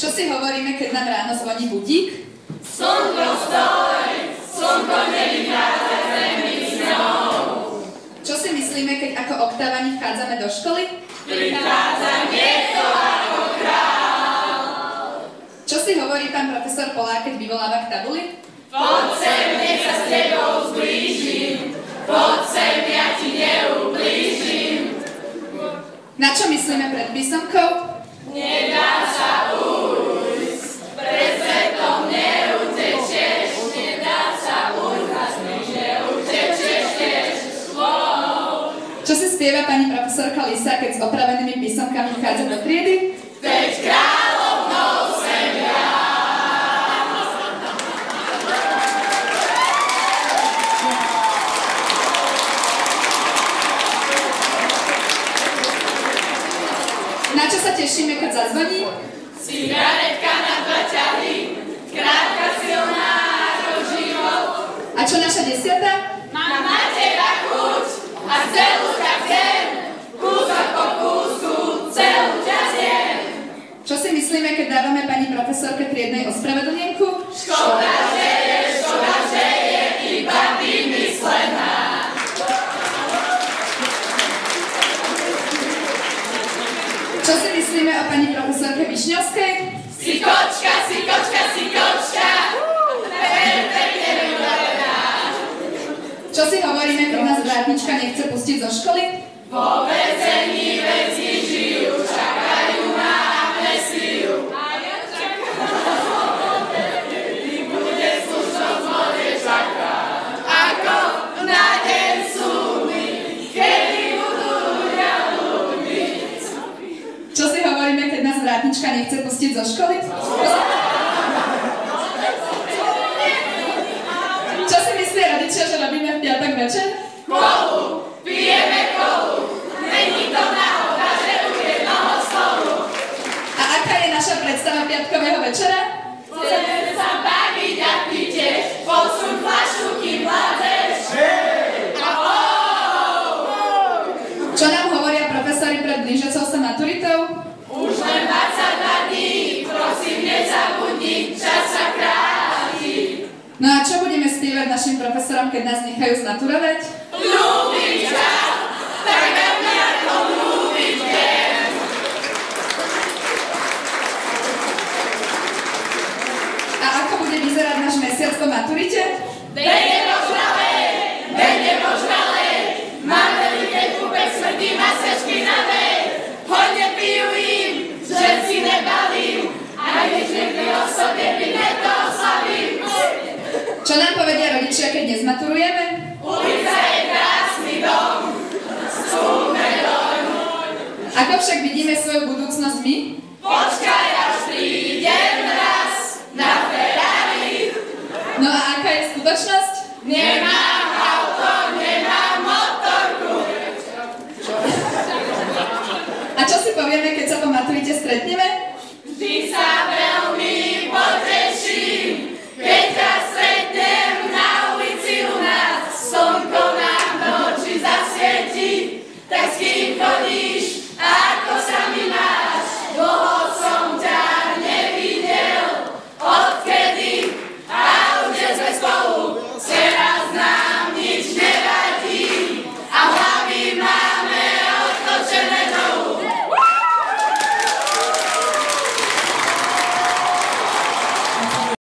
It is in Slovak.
Čo si hovoríme, keď nám ráno zvoní budík? Slnko stoj, slnko nevychádza zemi sňou. Čo si myslíme, keď ako oktávani vchádzame do školy? Prichádza niekto ako král. Čo si hovorí pán profesor Polák, keď vyvoláva k tabuli? Poď sem, nech sa s tebou zblížim. Poď sem, ja ti neublížim. Na čo myslíme pred písomkou? Nedá sa ujsť, pred svetom neutečieš. Nedá sa ujsť, neutečieš tiež. Čo si spieva pani profesorka Lisa, keď s opravenými písomkami vchádza do triedy? Veď kráľovnou sem ja. Na čo sa tešíme, keď zazvoní? Cigaretka na 2 ťahy, krátka silná ako život. A čo naša 10? Mám na teba chuť a celú ťa chcem, kúsok po kúsku, celú ťa zjem. Čo si myslíme, keď dávame pani profesorke triednej ospravedlnenku? Škoda, že je iba vymyslená. Čo si myslíme o pani profesorke Višňovskej? Sikočka, sikočka, sikočka, perfektne vybavená. Čo si hovoríme, keď nás vrátnička nechce pustiť zo školy? Po vezení veci žijú, čakajú na amnesiu. A ja čakám. Ty bude slušnosť vode čaká. Ako na deň súdy, kedy budú ľudia ľudí. Čo si hovoríme, keď nás vrátnička nechce pustiť zo školy? Čo si myslia rodičia, že robíme v piatok večer? Kolu, pijeme kolu. Není to náhoda, že u jednoho stolu. A aká je naša predstava piatkového večera? Chceme sa baviť a pite, posuň fľašu, kým vládzeš. Čo nám hovoria profesori pred blížiacou sa maturitou? Už len 22 dní, prosím, nezabudni, čas sa kráti. No a čo budeme spievať našim profesorom, keď nás nechajú zmaturovať? Ľúbim ťa, tak veľmi ako ľúbiť viem. A ako bude vyzerať náš mesiac po maturite? Dej nemožralej, mám veľké kúpek smrdí masečky na vej. Hodne pijú im, že si nebalím, aj keď niekdy osobne by nedooslavím. Čo nám povedia rodičia, keď nezmaturujeme? Ulica je krásny dom, skúme doň. Ako však vidíme svoju budúcnosť my? Počkaj, až prídem raz na Ferrari. No a aká je skutočnosť? Nemám auto, nemám motorku. A čo si povieme, keď sa po maturite stretneme?